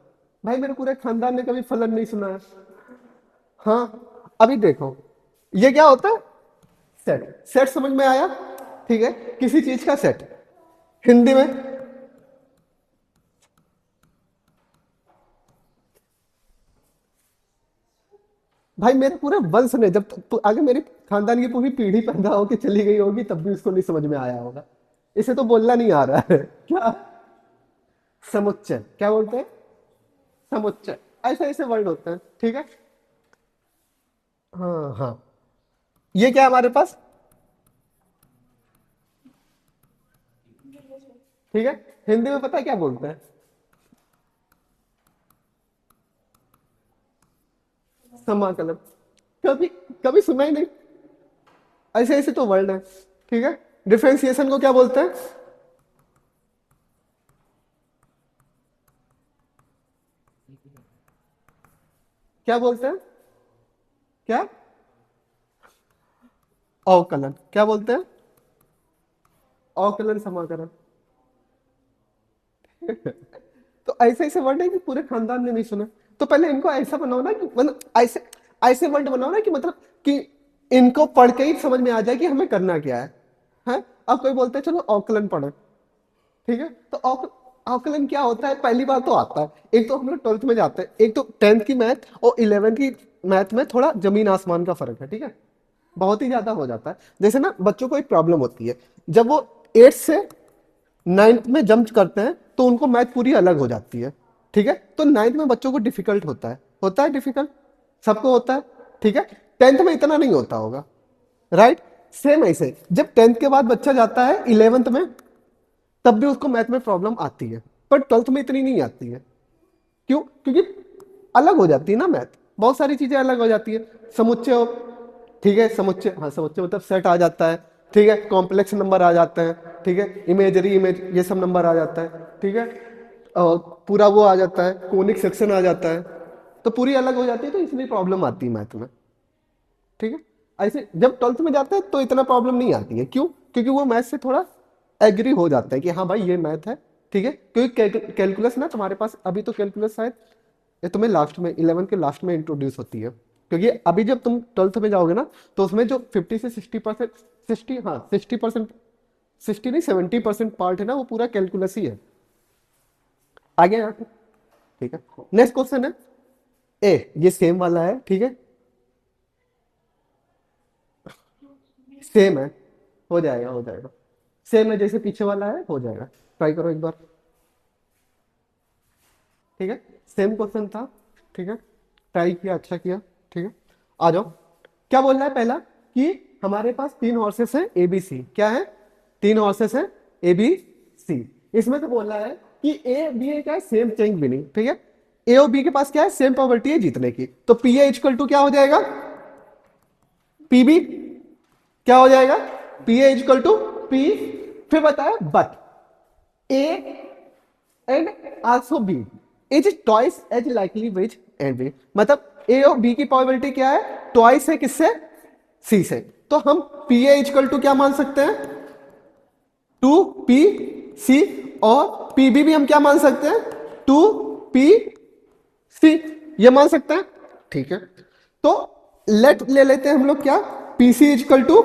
भाई मेरे पूरे खानदान ने कभी फलन नहीं सुना है। हाँ, अभी देखो, ये क्या होता है, सेट, सेट समझ में आया, ठीक है, किसी चीज का सेट, हिंदी में भाई मेरे पूरे वंश ने, जब आगे मेरी खानदान की पूरी पीढ़ी पैदा होकर चली गई होगी तब भी उसको नहीं समझ में आया होगा, इसे तो बोलना नहीं आ रहा है क्या, समुच्चय, क्या बोलते हैं, समुच्चय, ऐसे ऐसे वर्ड होते हैं, ठीक है। हाँ हाँ, ये क्या है हमारे पास, ठीक है, हिंदी में पता है क्या बोलते हैं, समाकलन, कभी कभी सुना ही नहीं, ऐसे ऐसे तो वर्ड है, ठीक है। डिफरेंशिएशन को क्या बोलते हैं, क्या बोलते हैं, क्या, अवकलन, क्या बोलते हैं, अवकलन समाकलन। तो ऐसे ऐसे वर्ड है कि पूरे खानदान ने नहीं सुना, तो पहले इनको ऐसा बनाओ ना कि मतलब ऐसे ऐसे वर्ड बनाओ ना कि मतलब कि इनको पढ़ के ही समझ में आ जाए कि हमें करना क्या है। अब कोई बोलते हैं चलो अवकलन पढ़ो, ठीक है, तो अवकलन क्या होता है, पहली बार तो आता है, एक तो हम लोग 12th में जाते हैं, एक तो 10th की मैथ और 11th की मैथ में थोड़ा जमीन आसमान का फर्क है, ठीक है, बहुत ही ज्यादा हो जाता है। जैसे ना बच्चों को एक प्रॉब्लम होती है, जब वो 8th से 9th में जंप करते हैं तो उनको मैथ पूरी अलग हो जाती है, ठीक है, तो 9th में बच्चों को डिफिकल्ट होता है डिफिकल्ट, सबको होता है, ठीक है, 10th में इतना नहीं होता होगा, राइट। सेम ऐसे जब 10th के बाद बच्चा जाता है 11th में, तब भी उसको मैथ में प्रॉब्लम आती है, पर 12th में इतनी नहीं आती है। क्यों? क्योंकि अलग हो जाती है ना मैथ, बहुत सारी चीजें अलग हो जाती है। समुच्चय हो, ठीक है, समुच्चय, हाँ समुच्चय मतलब सेट आ जाता है, ठीक है, कॉम्प्लेक्स नंबर आ जाते हैं, ठीक है, इमेजरी इमेज ये सब नंबर आ जाता है, ठीक है, और पूरा वो आ जाता है, कोनिक सेक्शन आ जाता है, तो पूरी अलग हो जाती है, तो इसलिए प्रॉब्लम आती है मैथ में, ठीक है। ऐसे जब 12th में जाते हैं तो इतना प्रॉब्लम नहीं आती है। क्यों? क्योंकि वो मैथ से थोड़ा एग्री हो जाता है कि हाँ भाई ये मैथ है, ठीक है। क्योंकि कैलकुलस ना तुम्हारे पास अभी तो कैलकुलस शायद ये तुम्हें लास्ट में 11 के लास्ट में इंट्रोड्यूस होती है, क्योंकि अभी जब तुम 12th में जाओगे ना तो उसमें जो 50 से 60%, 60, हाँ 60%, 60 नहीं 70% पार्ट है ना वो पूरा कैलकुलस ही है। आगे यहाँ पे, ठीक है। नेक्स्ट क्वेश्चन है ए, ये सेम वाला है, ठीक है, सेम है, हो जाएगा हो जाएगा, सेम है जैसे पीछे वाला है, हो जाएगा, ट्राई करो एक बार, ठीक है। सेम क्वेश्चन था, ठीक है, ट्राई किया, अच्छा किया, ठीक है। आ जाओ, क्या बोल रहा है पहला कि हमारे पास 3 हॉर्सेस हैं ए बी सी, क्या है? 3 हॉर्सेस हैं ए बी सी। इसमें तो बोल रहा है कि ए बी क्या है, सेम चेंज विनिंग, ठीक है। ए और बी के पास क्या है, सेम प्रोबेबिलिटी है जीतने की, तो पी ए इक्वल टू क्या हो जाएगा, पी बी क्या हो जाएगा, P A equal to P, फिर बताया but A and also B is twice as likely which and B, मतलब ए और बी की प्रोबेबिलिटी क्या है, ट्वाइस है किससे, सी से। तो हम पी ए इक्वल टू क्या मान सकते हैं, टू पी सी, और पी बी भी हम क्या मान सकते हैं, टू पी सी, ये मान सकते हैं, ठीक है। तो लेट ले लेते हैं हम लोग क्या, P C equal to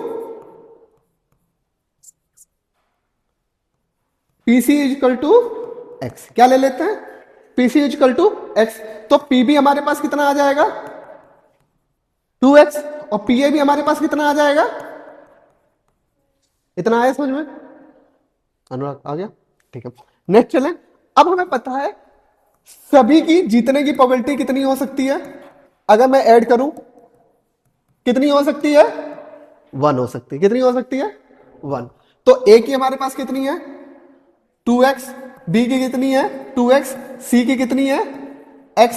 P C equal to X, क्या ले लेते हैं, P C equal to X. तो पी बी हमारे पास कितना आ जाएगा, 2x, और पी ए भी हमारे पास कितना आ जाएगा, इतना आया समझ में, अनुराग आ गया, ठीक है। नेक्स्ट चलें, अब हमें पता है सभी की जीतने की प्रोबेबिलिटी कितनी हो सकती है, अगर मैं ऐड करूं कितनी हो सकती है, 1 हो सकती है, कितनी हो सकती है, 1। तो ए की हमारे पास कितनी है, 2x, बी की कितनी है, 2x, सी की कितनी है, x,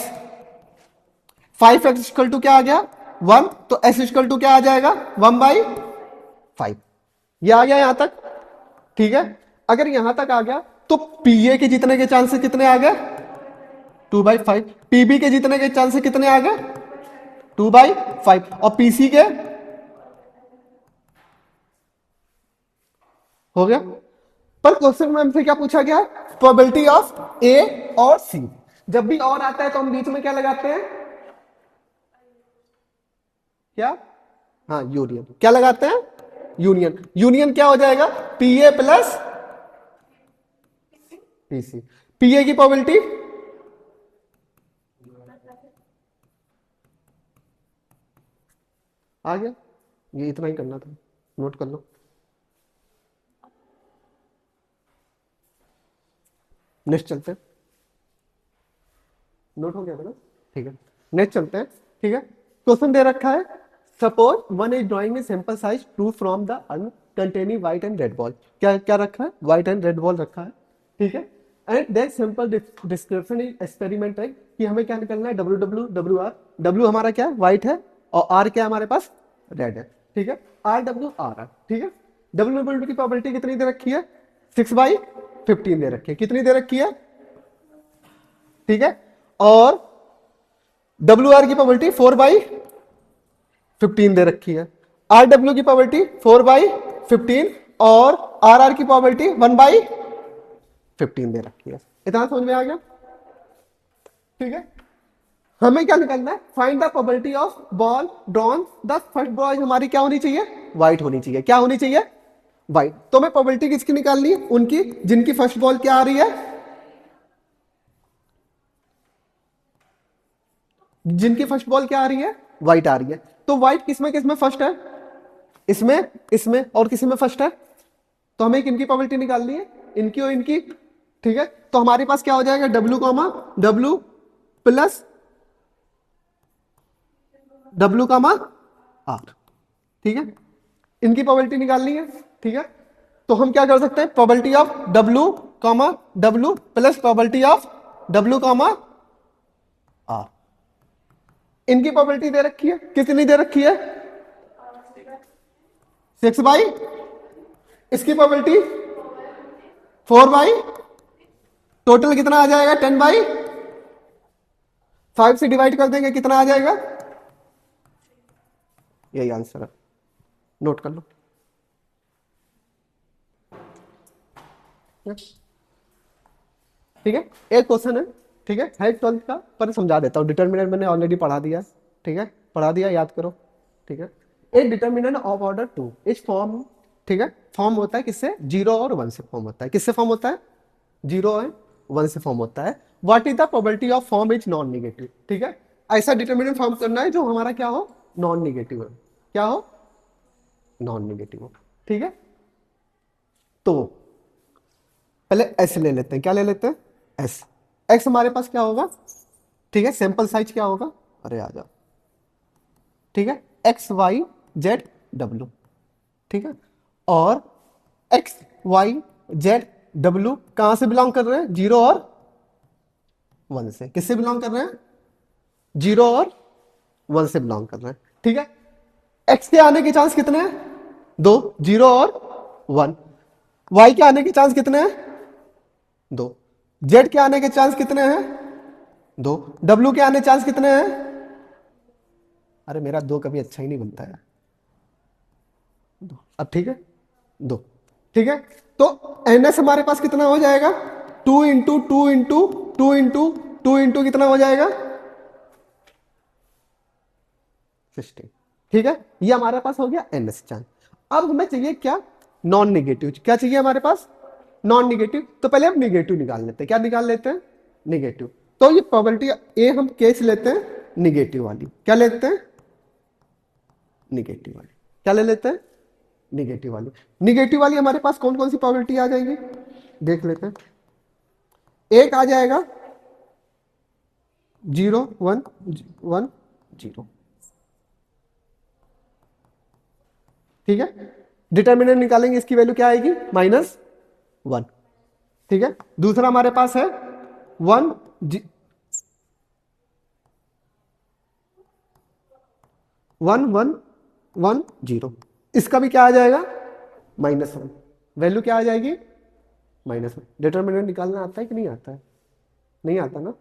5x इक्वल टू क्या आ गया, 1, तो x इक्वल टू क्या आ जाएगा, 1/5, ये आ गया यहां तक, ठीक है। अगर यहां तक आ गया तो पीए के जीतने के चांसेस कितने आ गए, 2/5, पीबी के जीतने के चांसेस कितने आ गए, 2/5, और पीसी के हो गया। पर क्वेश्चन में हमसे क्या पूछा गया, प्रोबेबिलिटी ऑफ ए और सी। जब भी और आता है तो हम बीच में क्या लगाते हैं, क्या, हाँ यूनियन, क्या लगाते हैं, यूनियन। यूनियन क्या हो जाएगा, P A plus P C, P A की प्रोबेबिलिटी आ गया, ये इतना ही करना था, नोट कर लो। नेक्स्ट चलते हैं, नोट हो गया था ना, ठीक है। नेक्स्ट चलते हैं, ठीक है। क्वेश्चन दे रखा है, suppose one is drawing a sample size true from the containing white and red ball, क्या क्या रखा है, व्हाइट एंड रेड बॉल रखा है, ठीक है। And that simple description is experiment है कि हमें क्या निकलना है, W W W R, W हमारा क्या है, व्हाइट है, और आर क्या हमारे पास, रेड है, ठीक है, आर डब्ल्यू आर, ठीक है। डब्ल्यू डब्ल्यू की प्रोबेबिलिटी कितनी दे रखी है, 6/15 दे रखी है, कितनी दे रखी है, ठीक है। और डब्ल्यू आर की प्रोबेबिलिटी 4/15 दे रखी है, आर डब्ल्यू की प्रोबेबिलिटी 4/15, और आर आर की प्रोबेबिलिटी 1/15 दे रखी है। इतना समझ में आ गया, ठीक है। हमें क्या निकालना है, find the probability of ball drawn the first ball, हमारी क्या होनी चाहिए, व्हाइट होनी चाहिए, क्या होनी चाहिए, व्हाइट। तो हमें प्रोबेबिलिटी किसकी निकालनी है, उनकी जिनकी फर्स्ट बॉल क्या आ रही है, जिनकी फर्स्ट बॉल क्या आ रही है, व्हाइट आ रही है। तो व्हाइट किसमें किसमें फर्स्ट है, इसमें, इसमें, और किसी में फर्स्ट है, तो हमें इनकी प्रोबेबिलिटी निकालनी है, इनकी और इनकी, ठीक है। तो हमारे पास क्या हो जाएगा, W comma W plus W comma R, ठीक है। इनकी प्रोबेबिलिटी निकालनी है, ठीक है। तो हम क्या कर सकते हैं, probability of W comma W plus probability of W comma R. इनकी प्रोबेबिलिटी दे रखी है, कितनी दे रखी है? 6 बाई, इसकी प्रोबेबिलिटी 4 बाई, टोटल कितना आ जाएगा? 10 बाई 5 से डिवाइड कर देंगे, कितना आ जाएगा? यही आंसर है, नोट कर लो। ठीक है, एक क्वेश्चन है, ठीक है 12th का, पर समझा देता हूँ। डिटर्मिनेंट मैंने ऑलरेडी पढ़ा दिया, ठीक है, पढ़ा दिया, याद करो। ठीक है, एक determinant of order 2 is form, ठीक है, फॉर्म होता है किससे? 0 और 1 से फॉर्म होता है। किससे फॉर्म होता है? 0 और 1 से फॉर्म होता है। What is the probability of form is non negative. ठीक है, ऐसा डिटर्मिनेंट फॉर्म करना है जो हमारा क्या हो? नॉन निगेटिव है। क्या हो? नॉन निगेटिव हो। ठीक है, तो पहले एस ले लेते हैं। क्या ले लेते हैं? एस। एक्स हमारे पास क्या होगा? ठीक है, सैंपल साइज क्या होगा? अरे आ जाओ। ठीक है, एक्स वाई जेड डब्ल्यू। ठीक है, और एक्स वाई जेड डब्ल्यू कहां से बिलोंग कर रहे हैं? 0 और 1 से। किससे बिलोंग कर रहे हैं? 0 और 1 से बिलोंग कर रहे हैं। ठीक है, एक्स के आने के चांस कितने हैं? 2, 0 और 1। वाई के आने के चांस कितने हैं? 2। जेड के आने के चांस कितने हैं? 2। डब्ल्यू के आने चांस कितने हैं? अरे मेरा 2 कभी अच्छा ही नहीं बनता है। 2। अब ठीक है, 2। ठीक है, तो एनएस हमारे पास कितना हो जाएगा? 2 इंटू 2 इंटू 2 इंटू 2 इंटू कितना हो जाएगा? 16। ठीक है, ये हमारे पास हो गया एनएस चांस। अब हमें चाहिए क्या? Non negative. क्या चाहिए हमारे पास? Non negative. तो पहले हम निगेटिव निकाल लेते हैं। क्या निकाल लेते हैं? निगेटिव। तो ये प्रोबेबिलिटी ए हम केस लेते हैं निगेटिव वाली। क्या लेते हैं? निगेटिव वाली। क्या ले लेते हैं? निगेटिव वाली। निगेटिव वाली हमारे पास कौन कौन सी प्रोबेबिलिटी आ जाएंगी? देख लेते हैं। एक आ जाएगा 0 1 1 0। ठीक है, डिटर्मिनेंट निकालेंगे, इसकी वैल्यू क्या आएगी? -1। ठीक है, दूसरा हमारे पास है 1 1 1 1 0। इसका भी क्या आ जाएगा? -1। वैल्यू क्या आ जाएगी? -1। डिटर्मिनेंट निकालना आता है कि नहीं आता है? नहीं आता ना।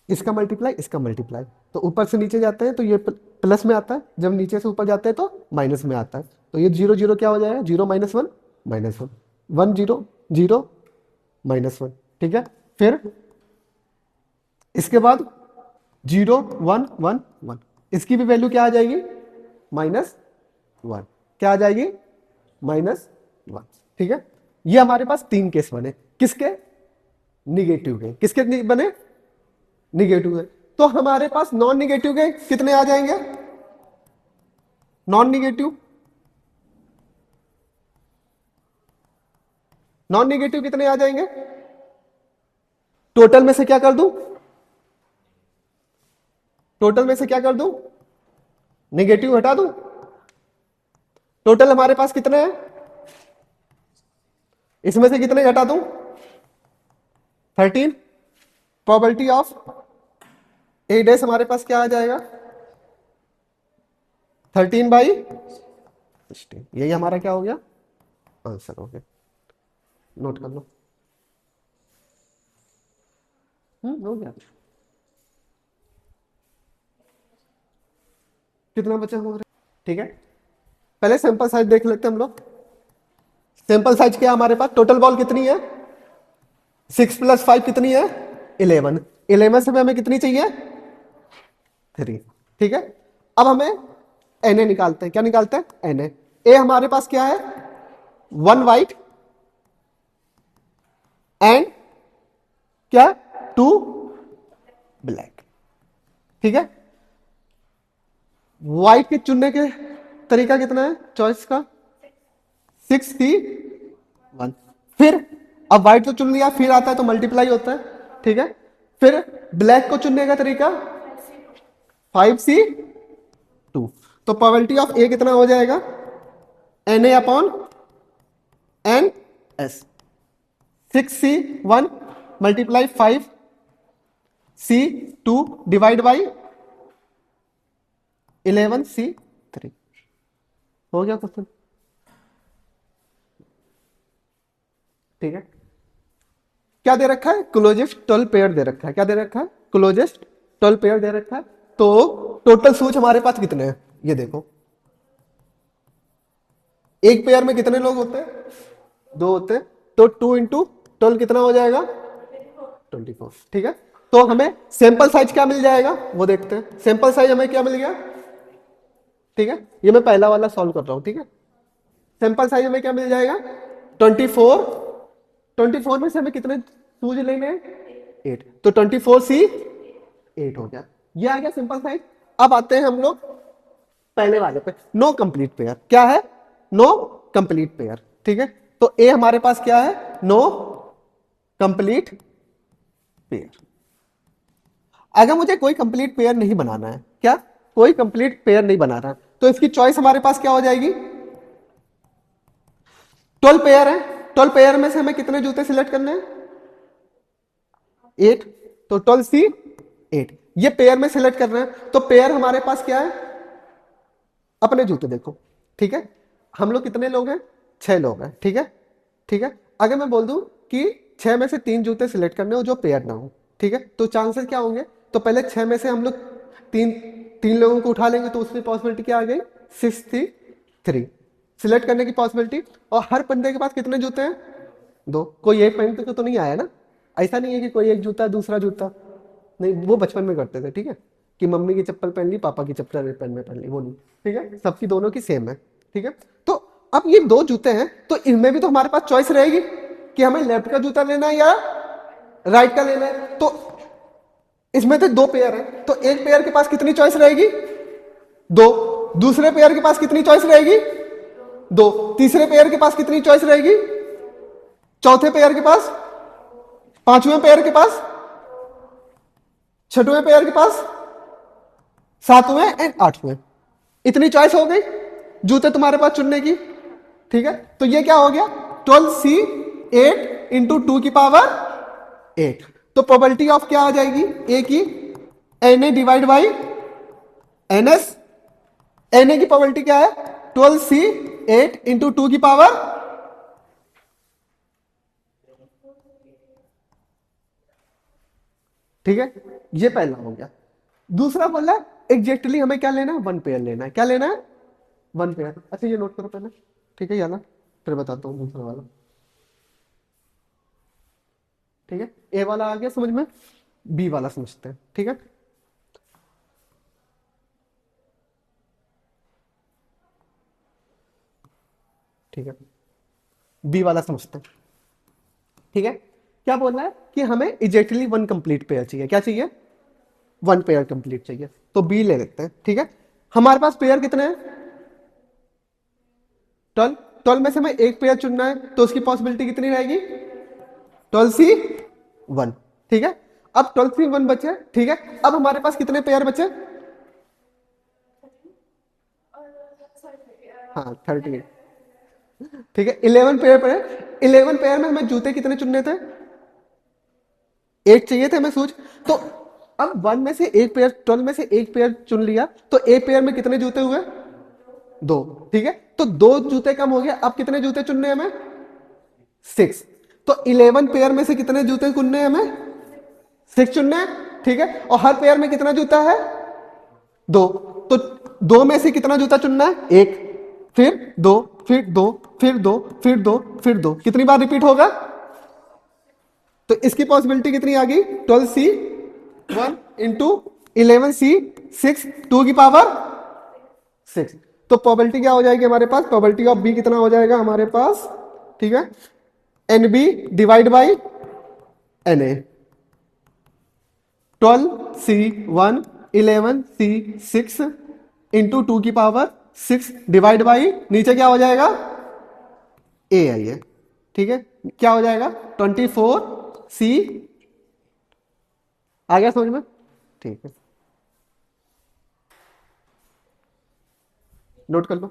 इसका मल्टीप्लाई, इसका मल्टीप्लाई, तो ऊपर से नीचे जाते हैं तो ये प्लस में आता है, जब नीचे से ऊपर जाते हैं तो माइनस में आता है। तो ये 0 0 क्या हो जाएगा? 0 -1 -1 1 0 0 -1। ठीक है, फिर इसके बाद 0 1 1 1। इसकी भी वैल्यू क्या आ जाएगी? -1। क्या आ जाएगी? -1। ठीक है, ये हमारे पास 3 केस बने। किसके? निगेटिव के। किसके बने? निगेटिव है। तो हमारे पास नॉन निगेटिव के कितने आ जाएंगे? नॉन निगेटिव, नॉन निगेटिव कितने आ जाएंगे? टोटल में से क्या कर दूं? टोटल में से क्या कर दूं? निगेटिव हटा दूं। टोटल हमारे पास कितने हैं? इसमें से कितने घटा दूं? 13। प्रोबेबिलिटी ऑफ ए डैश हमारे पास क्या आ जाएगा? 13/16। यही हमारा क्या हो गया? आंसर हो गया। नोट कर लो। हो गया। कितना बचा हमारे? ठीक है, पहले सैंपल साइज देख लेते हैं हम लोग। सैंपल साइज क्या हमारे पास? टोटल बॉल कितनी है? 6 + 5 कितनी है? 11। 11 से हमें कितनी चाहिए? 3। ठीक है, अब हमें एनए निकालते हैं। क्या निकालते हैं? एनए। ए हमारे पास क्या है? 1 वाइट एंड क्या? 2 ब्लैक। ठीक है, व्हाइट के चुनने के तरीका कितना है? चॉइस का 6 C 1। फिर अब व्हाइट तो चुन लिया, फिर आता है तो मल्टीप्लाई होता है। ठीक है, फिर ब्लैक को चुनने का तरीका 5C 2। तो प्रोबेबिलिटी ऑफ ए कितना हो जाएगा? Na upon N S. 6C1 multiply 5C2 divide by 11C3। हो गया क्वेश्चन? ठीक है, क्या दे रखा है? क्लोजेस्ट 12 पेयर दे रखा है। क्या दे रखा है? क्लोजेस्ट 12 पेयर दे रखा है। तो टोटल सूच हमारे पास कितने हैं ये देखो। एक पेयर में कितने लोग होते हैं? 2 होते हैं। तो 2 इंटू 12 कितना हो जाएगा? 24। ठीक है, तो हमें सैंपल साइज क्या मिल जाएगा वो देखते हैं। सैंपल साइज हमें क्या मिल गया? ठीक है, ये मैं पहला वाला सॉल्व कर रहा हूं। ठीक है, सैंपल साइज हमें क्या मिल जाएगा? 24। 24 में से हमें कितने सूज लेने हैं? 8। तो 24C 8 हो गया। ये आ गया सिंपल साइज। अब आते हैं हम लोग पहले वाले पे, नो कंप्लीट पेयर। क्या है? No complete pair. ठीक है, तो ए हमारे पास क्या है? No complete pair. अगर मुझे कोई कंप्लीट पेयर नहीं बनाना है, क्या कोई कंप्लीट पेयर नहीं बनाना है, तो इसकी चॉइस हमारे पास क्या हो जाएगी? 12 पेयर है। 12 पेयर में से हमें कितने जूते सिलेक्ट करने हैं? 8। तो 12C 8 ये पेयर में सिलेक्ट करना है। तो पेयर हमारे पास क्या है? अपने जूते देखो। ठीक है, हम लोग कितने लोग हैं? 6 लोग हैं। ठीक है, ठीक है, अगर मैं बोल दूं कि 6 में से 3 जूते सिलेक्ट करने हो जो पेयर ना हो, ठीक है, तो चांसेस क्या होंगे? तो पहले 6 में से हम लोग तीन तीन लोगों को उठा लेंगे, तो उसमें पॉसिबिलिटी क्या आ गई? 63 सिलेक्ट करने की पॉसिबिलिटी। और हर बंदे के पास कितने जूते हैं? 2। कोई एक पहन के तो नहीं आया ना? ऐसा नहीं है कि कोई एक जूता दूसरा जूता, नहीं, वो बचपन में करते थे। ठीक है, कि मम्मी की चप्पल पहन ली, पापा की चप्पल पहन ली, वो नहीं। ठीक है, सबकी दोनों की सेम है। ठीक है, तो अब ये 2 जूते हैं, तो इनमें भी तो हमारे पास चॉइस रहेगी कि हमें लेफ्ट का जूता लेना है या राइट का लेना है। तो इसमें तो 2 पेयर है, तो एक पेयर के पास कितनी चॉइस रहेगी? 2। दूसरे पेयर के पास कितनी चॉइस रहेगी? 2। तीसरे पेयर के पास कितनी चॉइस रहेगी? चौथे पेयर के पास, पांचवें पेयर के पास, छठवें पेयर के पास, सातवें एंड 8वें। इतनी चॉइस हो गई जूते तुम्हारे पास चुनने की। ठीक है, तो ये क्या हो गया? 12C 8 इंटू 2 की पावर 8। तो प्रोबेबिलिटी ऑफ क्या आ जाएगी? ए की Na divide by NS। Na की प्रोबेबिलिटी क्या है? 12C 8 इंटू 2 की पावर, ठीक है, ये पहला हो गया। दूसरा बोला एग्जैक्टली हमें क्या लेना है? 1 पेयर लेना है। क्या लेना है? 1 पेयर। अच्छा ये नोट करो पहले। ठीक है, याला फिर बताता हूँ दूसरा वाला। ठीक है, ए वाला आ गया समझ में, बी वाला समझते हैं। ठीक है, ठीक है, बी वाला समझते हैं। ठीक है, क्या बोल रहा है कि हमें एग्जैक्टली 1 कंप्लीट पेयर चाहिए। क्या चाहिए? 1 पेयर कंप्लीट चाहिए। तो बी ले लेते हैं। ठीक है, हमारे पास पेयर कितने हैं? 12। 12 में से हमें एक पेयर चुनना है, तो उसकी पॉसिबिलिटी कितनी रहेगी? 12C 1। ठीक है, अब 12C 1 बचे। ठीक है, अब हमारे पास कितने पेयर बचे? हाँ 38। ठीक है, 11 पेयर पर है। 11 पेयर में हमें जूते कितने चुनने थे? 8 चाहिए थे हमें सूज। तो अब 1 में से एक पेयर, 12 में से एक पेयर चुन लिया, तो एक पेयर में कितने जूते हुए? 2। ठीक है, तो 2 जूते कम हो गया। अब कितने जूते चुनने हमें? 6। तो 11 पेयर में से कितने जूते चुनने हमें? 6 चुनने हैं। ठीक है, और हर पेयर में कितना जूता है? 2। तो 2 में से कितना जूता चुनना है? 1। फिर 2, फिर 2, फिर 2, फिर 2, फिर 2। कितनी बार रिपीट होगा? तो इसकी पॉसिबिलिटी कितनी आ गई? 12C 1 इंटू 11C 6 2 की पावर 6। तो प्रोबेबिलिटी क्या हो जाएगी हमारे पास? प्रोबेबिलिटी ऑफ बी कितना हो जाएगा हमारे पास? ठीक है, NB divide by NA। 12C1 11C 6 into 2 की पावर 6 डिवाइड बाई नीचे क्या हो जाएगा? ए आई है। ठीक है, क्या हो जाएगा? 24C। आ गया समझ में? ठीक है, नोट कर लो।